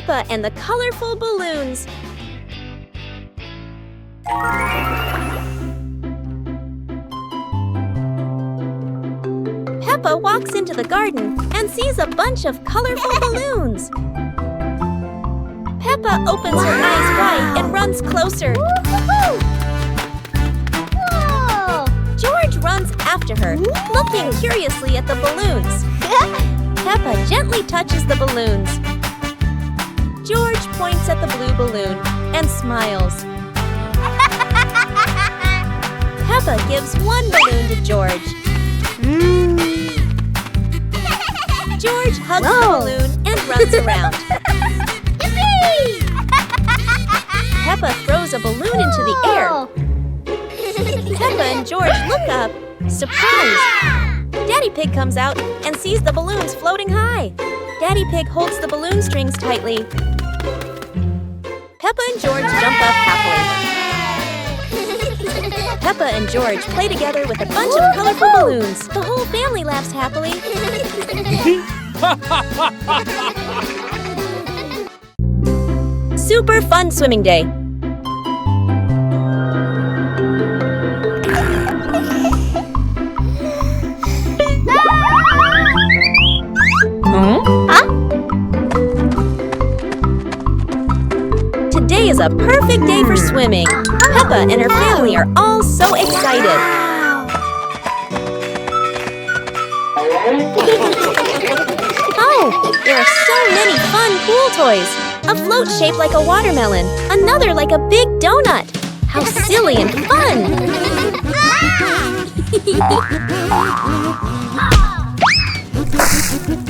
Peppa and the colorful balloons. Peppa walks into the garden and sees a bunch of colorful balloons. Peppa opens her eyes wide and runs closer. George runs after her, looking curiously at the balloons. Peppa gently touches the balloons. George points at the blue balloon and smiles. Peppa gives one balloon to George. George hugs the balloon and runs around. Peppa throws a balloon into the air. Peppa and George look up, surprised. Daddy Pig comes out and sees the balloons floating high. Daddy Pig holds the balloon strings tightly. Peppa and George jump up happily. Peppa and George play together with a bunch of colorful balloons. The whole family laughs happily. Super fun swimming day. Today is a perfect day for swimming. Peppa and her family are all so excited. Oh, there are so many fun pool toys. A float shaped like a watermelon, another like a big donut. How silly and fun!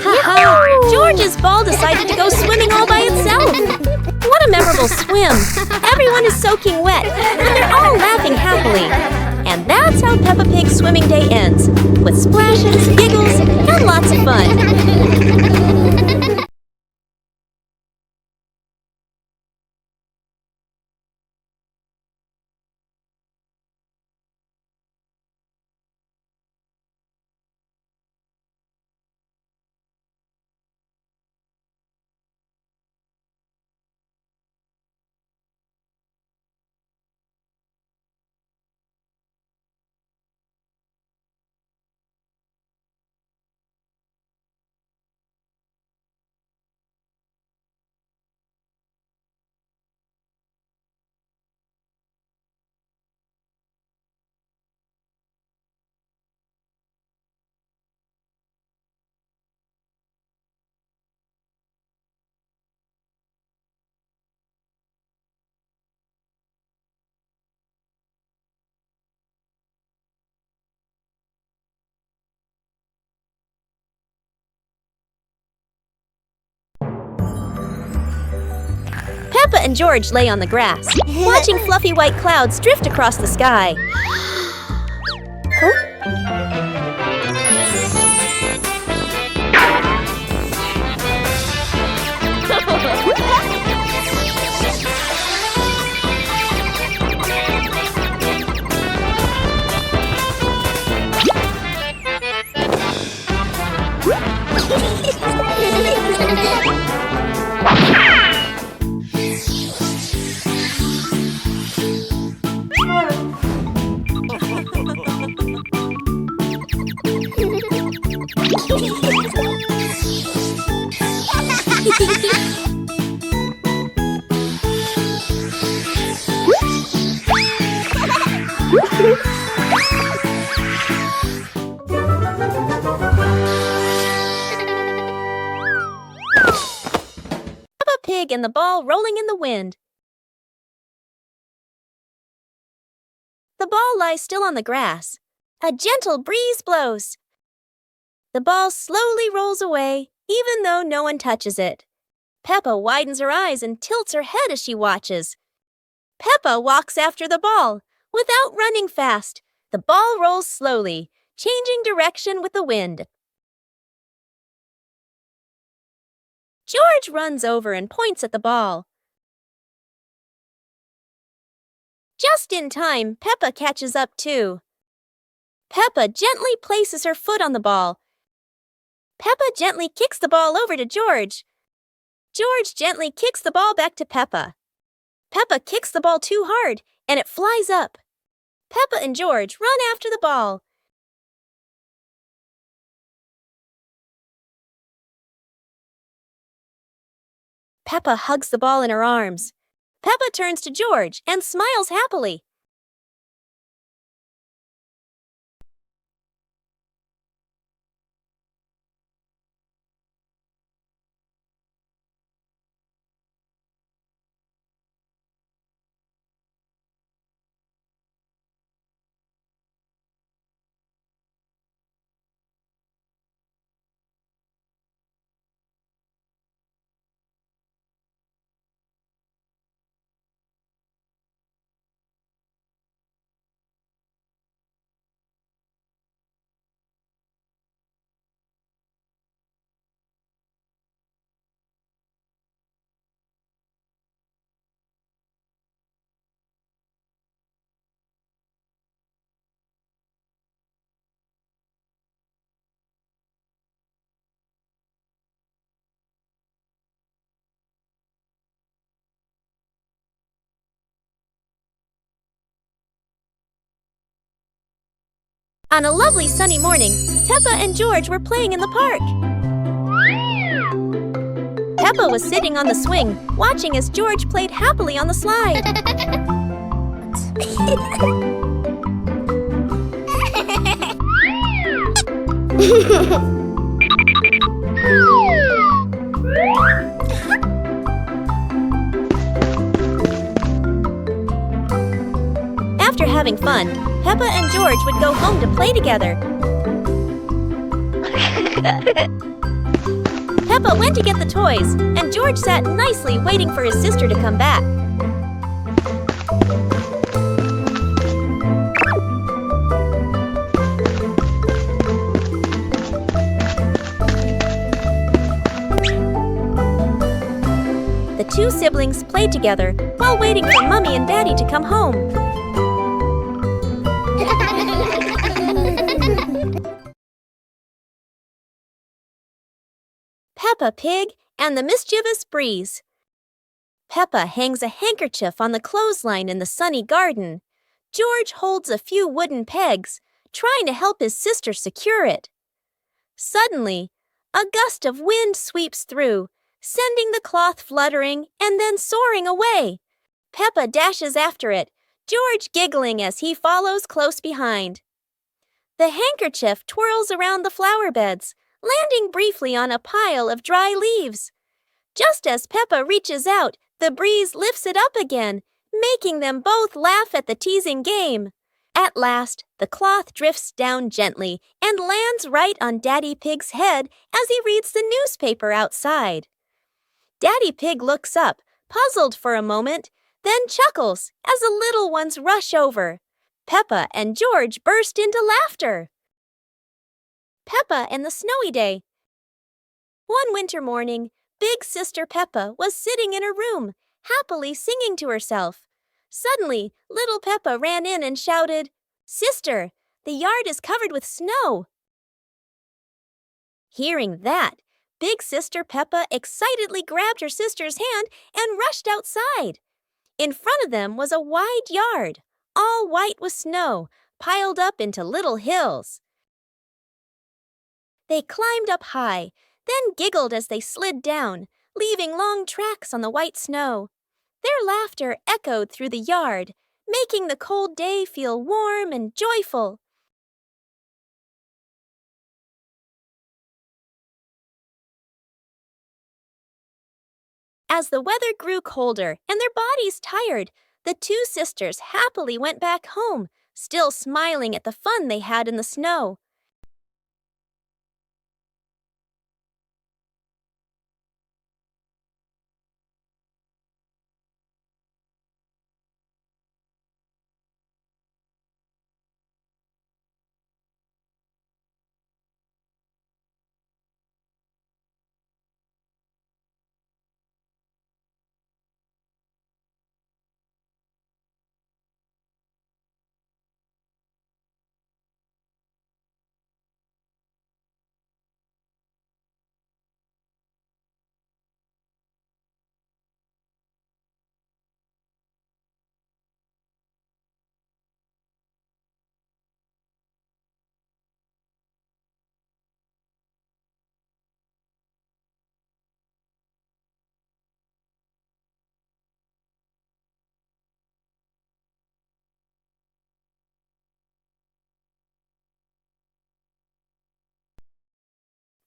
Ha-ha! George's ball decided to go swimming all by itself. What a memorable swim! Everyone is soaking wet, but they're all laughing happily. And that's how Peppa Pig's swimming day ends, with splashes, giggles, and lots of fun. Peppa and George lay on the grass, watching fluffy white clouds drift across the sky. Peppa Pig and the ball rolling in the wind. The ball lies still on the grass. A gentle breeze blows. The ball slowly rolls away, even though no one touches it. Peppa widens her eyes and tilts her head as she watches. Peppa walks after the ball, without running fast. The ball rolls slowly, changing direction with the wind. George runs over and points at the ball. Just in time, Peppa catches up too. Peppa gently places her foot on the ball. Peppa gently kicks the ball over to George. George gently kicks the ball back to Peppa. Peppa kicks the ball too hard, and it flies up. Peppa and George run after the ball. Peppa hugs the ball in her arms. Peppa turns to George and smiles happily. On a lovely sunny morning, Peppa and George were playing in the park. Peppa was sitting on the swing, watching as George played happily on the slide. After having fun, Peppa and George would go home to play together. Peppa went to get the toys, and George sat nicely waiting for his sister to come back. The two siblings played together while waiting for Mummy and Daddy to come home. Peppa Pig and the Mischievous Breeze. Peppa hangs a handkerchief on the clothesline in the sunny garden. George holds a few wooden pegs, trying to help his sister secure it. Suddenly, a gust of wind sweeps through, sending the cloth fluttering and then soaring away. Peppa dashes after it, George giggling as he follows close behind. The handkerchief twirls around the flower beds, landing briefly on a pile of dry leaves. Just as Peppa reaches out, the breeze lifts it up again, making them both laugh at the teasing game. At last, the cloth drifts down gently and lands right on Daddy Pig's head as he reads the newspaper outside. Daddy Pig looks up, puzzled for a moment, then chuckles as the little ones rush over. Peppa and George burst into laughter. Peppa and the Snowy Day. One winter morning, Big Sister Peppa was sitting in her room, happily singing to herself. Suddenly, little Peppa ran in and shouted, "Sister, the yard is covered with snow." Hearing that, Big Sister Peppa excitedly grabbed her sister's hand and rushed outside. In front of them was a wide yard, all white with snow, piled up into little hills. They climbed up high, then giggled as they slid down, leaving long tracks on the white snow. Their laughter echoed through the yard, making the cold day feel warm and joyful. As the weather grew colder and their bodies tired, the two sisters happily went back home, still smiling at the fun they had in the snow.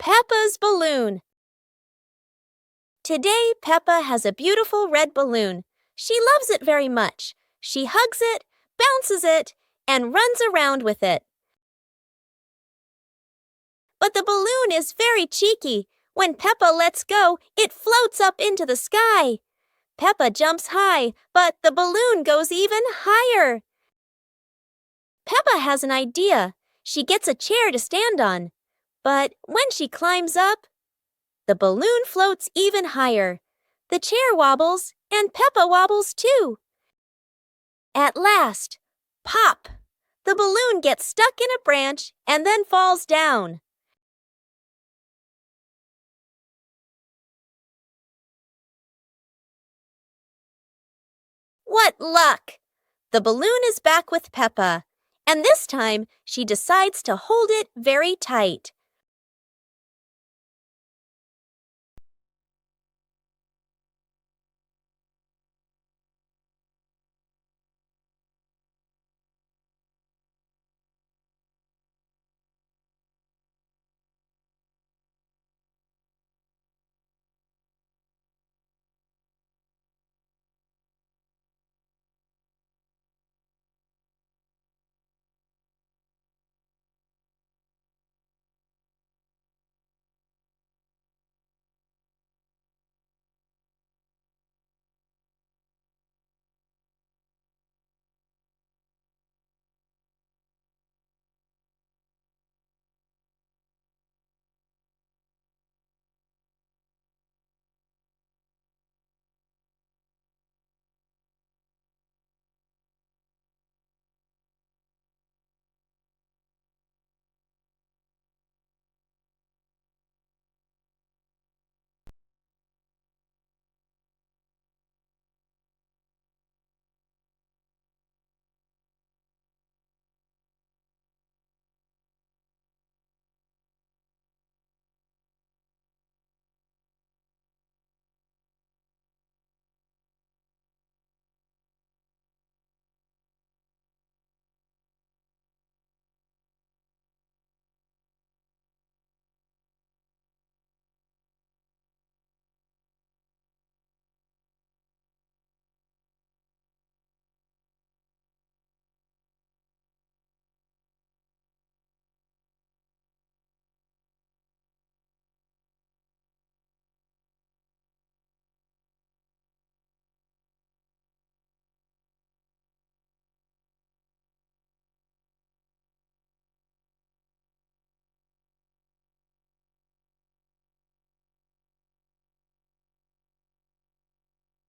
Peppa's balloon. Today, Peppa has a beautiful red balloon. She loves it very much. She hugs it, bounces it, and runs around with it. But the balloon is very cheeky. When Peppa lets go, it floats up into the sky. Peppa jumps high, but the balloon goes even higher. Peppa has an idea. She gets a chair to stand on. But when she climbs up, the balloon floats even higher. The chair wobbles, and Peppa wobbles too. At last, pop! The balloon gets stuck in a branch and then falls down. What luck! The balloon is back with Peppa, and this time she decides to hold it very tight.